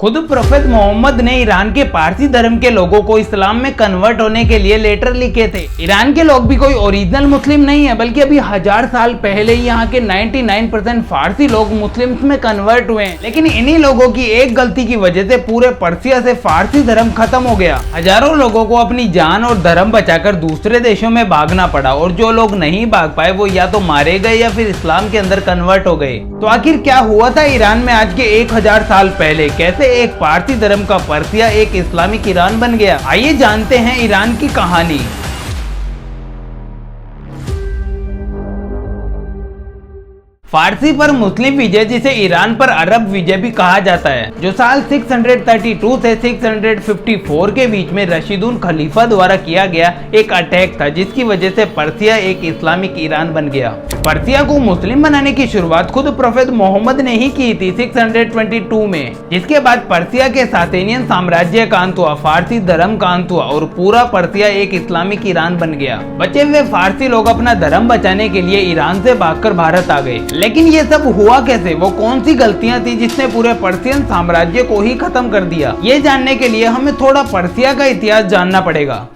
खुद प्रोफेट मोहम्मद ने ईरान के पारसी धर्म के लोगों को इस्लाम में कन्वर्ट होने के लिए लेटर लिखे थे। ईरान के लोग भी कोई ओरिजिनल मुस्लिम नहीं है, बल्कि अभी 1000 साल पहले ही यहाँ के 99% फारसी लोग मुस्लिम्स में कन्वर्ट हुए हैं। लेकिन इन्हीं लोगों की एक गलती की वजह से पूरे पर्सिया से फारसी धर्म खत्म हो गया। हजारों लोगों को अपनी जान और धर्म बचाकर दूसरे देशों में भागना पड़ा, और जो लोग नहीं भाग पाए वो या तो मारे गए या फिर इस्लाम के अंदर कन्वर्ट हो गए। तो आखिर क्या हुआ था ईरान में आज के 1000 साल पहले? कैसे एक पारसी धर्म का पर्सिया एक इस्लामिक ईरान बन गया? आइए जानते हैं ईरान की कहानी। फारसी पर मुस्लिम विजय, जिसे ईरान पर अरब विजय भी कहा जाता है, जो साल 632 से 654 के बीच में रशीदुन खलीफा द्वारा किया गया एक अटैक था, जिसकी वजह से पर्सिया एक इस्लामिक ईरान बन गया। पर्सिया को मुस्लिम बनाने की शुरुआत खुद प्रोफेट मोहम्मद ने ही की थी 622 में, जिसके बाद पर्सिया के सासेनियन साम्राज्य का अंत हुआ, फारसी धर्म का अंत हुआ और पूरा पर्सिया एक इस्लामिक ईरान बन गया। बचे हुए फारसी लोग अपना धर्म बचाने के लिए ईरान से भागकर भारत आ गए। लेकिन ये सब हुआ कैसे? वो कौन सी गलतियां थी जिसने पूरे पर्सियन साम्राज्य को ही खत्म कर दिया? ये जानने के लिए हमें थोड़ा पर्सिया का इतिहास जानना पड़ेगा।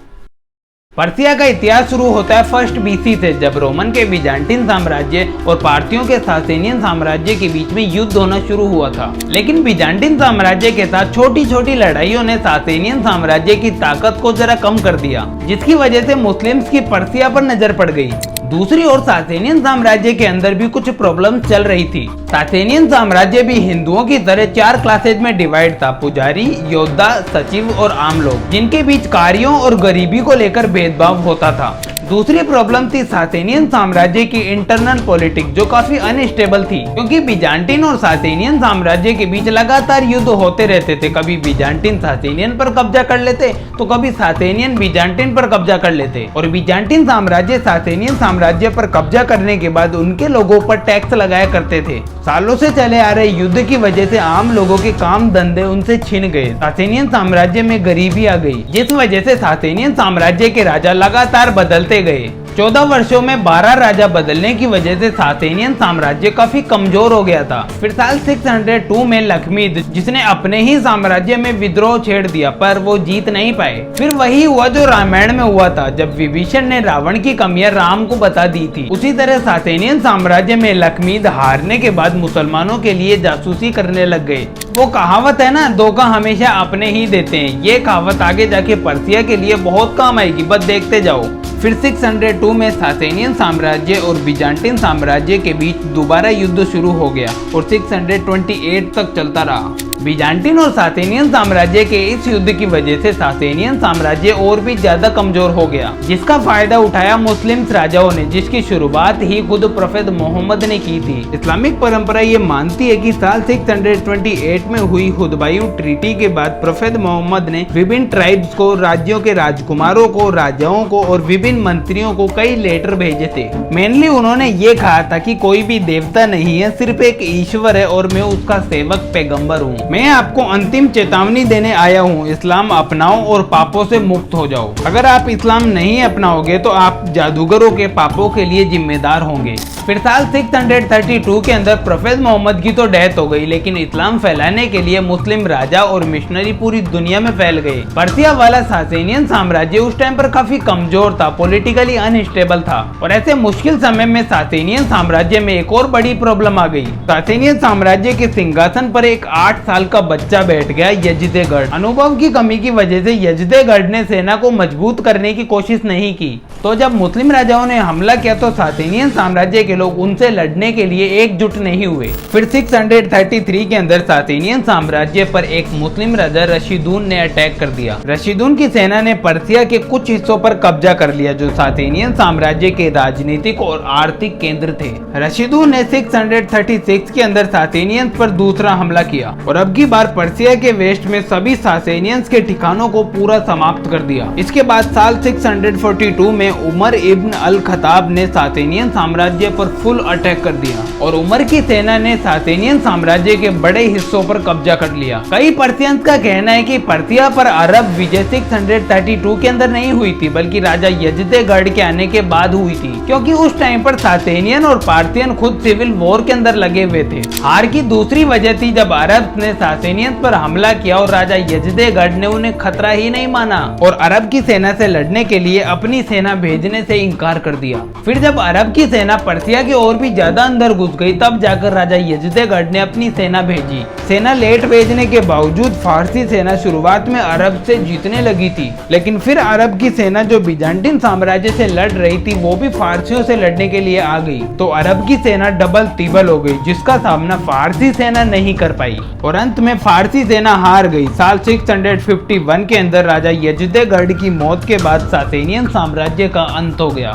पर्सिया का इतिहास शुरू होता है 1 BC से, जब रोमन के बिजान्टिन साम्राज्य और पार्थियों के सासेनियन साम्राज्य के बीच में युद्ध होना शुरू हुआ था। लेकिन बिजान्टिन साम्राज्य के साथ छोटी छोटी लड़ाइयों ने सासेनियन साम्राज्य की ताकत को जरा कम कर दिया, जिसकी वजह से मुस्लिम्स की पर्सिया पर नजर पड़ गई। दूसरी ओर सासेनियन साम्राज्य के अंदर भी कुछ प्रॉब्लम चल रही थी। सासेनियन साम्राज्य भी हिंदुओं की तरह 4 क्लासेज में डिवाइड था: पुजारी, योद्धा, सचिव और आम लोग, जिनके बीच कार्यों और गरीबी को लेकर भेदभाव होता था। दूसरी प्रॉब्लम थी सासेनियन साम्राज्य की इंटरनल पॉलिटिक्स, जो काफी अनस्टेबल थी, क्योंकि बिजान्टिन और सासेनियन साम्राज्य के बीच लगातार युद्ध होते रहते थे। कभी बिजान्टिन सासेनियन पर कब्जा कर लेते तो कभी सासेनियन बिजान्टिन पर कब्जा कर लेते, और बिजान्टिन साम्राज्य सासेनियन साम्राज्य पर कब्जा करने के बाद उनके लोगों पर टैक्स लगाया करते थे। सालों से चले आ रहे युद्ध की वजह से आम लोगों के काम धंधे उनसे छिन गए। सासेनियन साम्राज्य में गरीबी आ गई, जिस वजह से सासेनियन साम्राज्य के राजा लगातार बदलते गए। 14 वर्षों में 12 राजा बदलने की वजह से सासेनियन साम्राज्य काफी कमजोर हो गया था। फिर साल 602 में लखमीद, जिसने अपने ही साम्राज्य में विद्रोह छेड़ दिया, पर वो जीत नहीं पाए। फिर वही हुआ जो रामायण में हुआ था, जब विभीषण ने रावण की कमियां राम को बता दी थी। उसी तरह सासेनियन साम्राज्य में लखमीद हारने के बाद मुसलमानों के लिए जासूसी करने लग गए। वो कहावत है ना, धोखा हमेशा अपने ही देते हैं। ये कहावत आगे जाके पर्सिया के लिए बहुत काम आएगी, बस देखते जाओ। फिर 602 में सासेनियन साम्राज्य और बिजान्टिन साम्राज्य के बीच दोबारा युद्ध शुरू हो गया और 628 तक चलता रहा। बिजान्टिन और सासेनियन साम्राज्य के इस युद्ध की वजह से सासेनियन साम्राज्य और भी ज्यादा कमजोर हो गया, जिसका फायदा उठाया मुस्लिम राजाओं ने, जिसकी शुरुआत ही खुद प्रोफेट मोहम्मद ने की थी। इस्लामिक परंपरा ये मानती है कि साल 628 में हुई हुदबायु ट्रीटी के बाद प्रोफेट मोहम्मद ने विभिन्न ट्राइब्स को, राज्यों के राजकुमारों को, राजाओं को और विभिन्न मंत्रियों को कई लेटर भेजे थे। मेनली उन्होंने ये कहा था कि कोई भी देवता नहीं है, सिर्फ एक ईश्वर है और मैं उसका सेवक पैगंबर हूँ। मैं आपको अंतिम चेतावनी देने आया हूँ, इस्लाम अपनाओ और पापों से मुक्त हो जाओ। अगर आप इस्लाम नहीं अपनाओगे तो आप जादूगरों के पापों के लिए जिम्मेदार होंगे। फिर साल 632 के अंदर प्रोफेट मोहम्मद की तो डेथ हो गई, लेकिन इस्लाम फैलाने के लिए मुस्लिम राजा और मिशनरी पूरी दुनिया में फैल गए। पर्सिया वाला सासेनियन साम्राज्य उस टाइम पर काफी कमजोर था, पॉलिटिकली अनस्टेबल था, और ऐसे मुश्किल समय में सासेनियन साम्राज्य में एक और बड़ी प्रॉब्लम आ गई। सासेनियन साम्राज्य के सिंहासन पर एक 8 साल का बच्चा बैठ गया, यजदेगर्ड। अनुभव की कमी की वजह से यजदेगर्ड ने सेना को मजबूत करने की कोशिश नहीं की, तो जब मुस्लिम राजाओं ने हमला किया तो सासेनियन साम्राज्य के लोग उनसे लड़ने के लिए एकजुट नहीं हुए। फिर 633 के अंदर सासेनियन साम्राज्य पर एक मुस्लिम राजा रशीदुन ने अटैक कर दिया। रशीदुन की सेना ने पर्सिया के कुछ हिस्सों पर कब्जा कर लिया, जो सासेनियन साम्राज्य के राजनीतिक और आर्थिक केंद्र थे। रशीदुन ने 636 के अंदर सासेनियंस पर दूसरा हमला किया और अब की बार पर्सिया के वेस्ट में सभी सासेनियंस के ठिकानों को पूरा समाप्त कर दिया। इसके बाद साल 642 में उमर इब्न अल खत्ताब ने सासेनियन साम्राज्य पर फुल अटैक कर दिया और उमर की सेना ने सासेनियन साम्राज्य के बड़े हिस्सों पर कब्जा कर लिया। कई पर्सियंस का कहना है कि पर्सिया पर अरब विजय 632 के अंदर नहीं हुई थी, बल्कि राजा यजदेगढ़ के आने के बाद हुई थी, क्योंकि उस टाइम पर सासेनियन और पार्थियन खुद सिविल वॉर के अंदर लगे हुए थे। हार की दूसरी वजह थी जब अरब ने सासेनियन पर हमला किया और राजा यजदेगढ़ ने उन्हें खतरा ही नहीं माना और अरब की सेना से लड़ने के लिए अपनी सेना भेजने से इनकार कर दिया। फिर जब अरब की सेना पर्सिया की और भी ज्यादा अंदर घुस गई, तब जाकर राजा यजदेगढ़ ने अपनी सेना भेजी। सेना लेट भेजने के बावजूद फारसी सेना शुरुआत में अरब से जीतने लगी थी, लेकिन फिर अरब की सेना जो बिजान्टिन साम्राज्य से लड़ रही थी वो भी फारसियों से लड़ने के लिए आ गई, तो अरब की सेना डबल तिबल हो गई, जिसका सामना फारसी सेना नहीं कर पाई और अंत में फारसी सेना हार गई। साल 651 के अंदर राजा यजदेगढ़ की मौत के बाद सासेनियन साम्राज्य का अंत हो गया।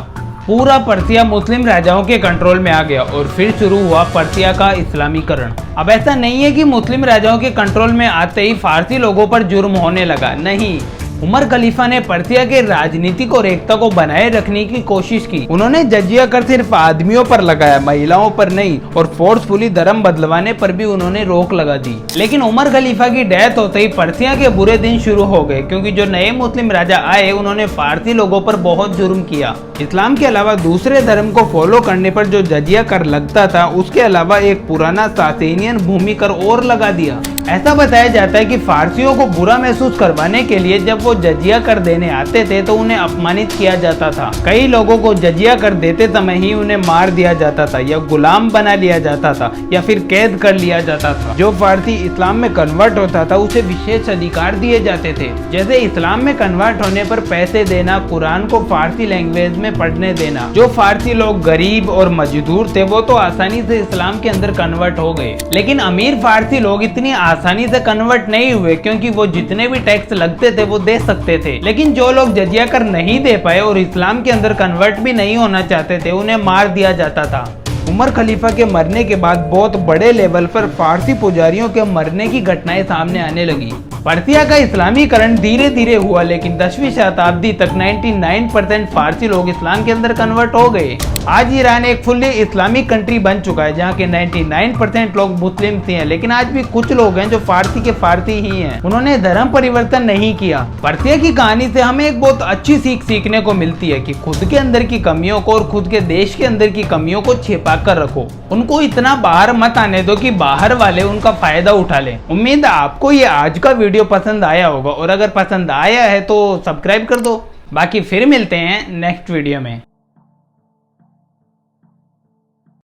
पूरा पर्सिया मुस्लिम राजाओं के कंट्रोल में आ गया और फिर शुरू हुआ पर्सिया का इस्लामीकरण। अब ऐसा नहीं है कि मुस्लिम राजाओं के कंट्रोल में आते ही फारसी लोगों पर जुर्म होने लगा, नहीं। उमर खलीफा ने पर्सिया के राजनीतिक और एकता को बनाए रखने की कोशिश की। उन्होंने जजिया कर सिर्फ आदमियों पर लगाया, महिलाओं पर नहीं, और फोर्सफुली धर्म बदलवाने पर भी उन्होंने रोक लगा दी। लेकिन उमर खलीफा की डेथ होते ही पर्सिया के बुरे दिन शुरू हो गए, क्योंकि जो नए मुस्लिम राजा आए उन्होंने फारसी लोगों पर बहुत जुर्म किया। इस्लाम के अलावा दूसरे धर्म को फॉलो करने पर जो जजिया कर लगता था, उसके अलावा एक पुराना सासेनियन भूमि कर और लगा दिया। ऐसा बताया जाता है कि फारसियों को बुरा महसूस करवाने के लिए जब वो जजिया कर देने आते थे तो उन्हें अपमानित किया जाता था। कई लोगों को जजिया कर देते समय ही उन्हें मार दिया जाता था या गुलाम बना लिया जाता था या फिर कैद कर लिया जाता था। जो फारसी इस्लाम में कन्वर्ट होता था उसे विशेष अधिकार दिए जाते थे, जैसे इस्लाम में कन्वर्ट होने पर पैसे देना, कुरान को फारसी लैंग्वेज में पढ़ने देना। जो फारसी लोग गरीब और मजदूर थे वो तो आसानी से इस्लाम के अंदर कन्वर्ट हो गए, लेकिन अमीर फारसी लोग इतनी आसानी से कन्वर्ट नहीं हुए, क्योंकि वो जितने भी टैक्स लगते थे वो दे सकते थे। लेकिन जो लोग जजिया कर नहीं दे पाए और इस्लाम के अंदर कन्वर्ट भी नहीं होना चाहते थे, उन्हें मार दिया जाता था। उमर खलीफा के मरने के बाद बहुत बड़े लेवल पर फारसी पुजारियों के मरने की घटनाएं सामने आने लगी। पर्सिया का इस्लामीकरण धीरे धीरे हुआ, लेकिन 10वीं शताब्दी तक 99% फारसी लोग इस्लाम के अंदर कन्वर्ट हो गए। आज ईरान एक फुल्ली इस्लामिक कंट्री बन चुका है, जहाँ के 99% लोग मुस्लिम ही हैं, लेकिन आज भी कुछ लोग हैं जो फारसी के फारसी ही हैं। उन्होंने धर्म परिवर्तन नहीं किया। पर्सिया की कहानी से हमें एक बहुत अच्छी सीख सीखने को मिलती है कि खुद के अंदर की कमियों को और खुद के देश के अंदर की कमियों को छिपा कर रखो। उनको इतना बाहर मत आने दो कि बाहर वाले उनका फायदा उठा लें। उम्मीद है आपको ये आज का वीडियो पसंद आया होगा, और अगर पसंद आया है तो सब्सक्राइब कर दो। बाकी फिर मिलते हैं नेक्स्ट वीडियो में।